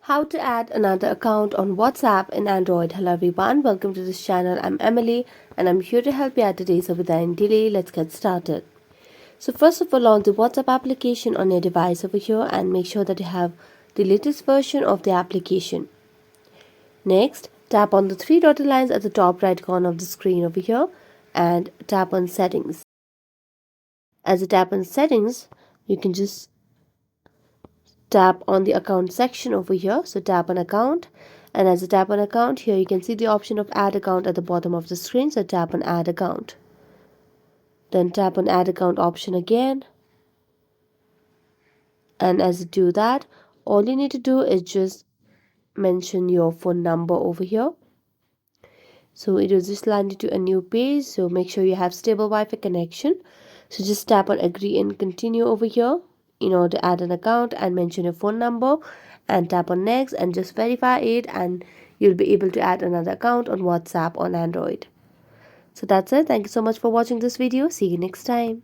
How to add another account on WhatsApp in Android. Hello everyone, welcome to this channel. I'm Emily and I'm here to help you out today. So without any delay, let's get started. So first of all, launch the WhatsApp application on your device over here and make sure that you have the latest version of the application. Next, tap on the three dotted lines at the top right corner of the screen over here and tap on settings. As you tap on settings, you can just tap on the account section over here. So tap on account, and as you tap on account, here you can see the option of add account at the bottom of the screen. So tap on add account, then tap on add account option again, and as you do that, all you need to do is just mention your phone number over here. So it will just land you to a new page. So make sure you have stable Wi-Fi connection. So just tap on agree and continue over here in order to add an account and mention your phone number, and tap on next and just verify it, and you'll be able to add another account on WhatsApp on Android. So that's it. Thank you so much for watching this video. See you next time.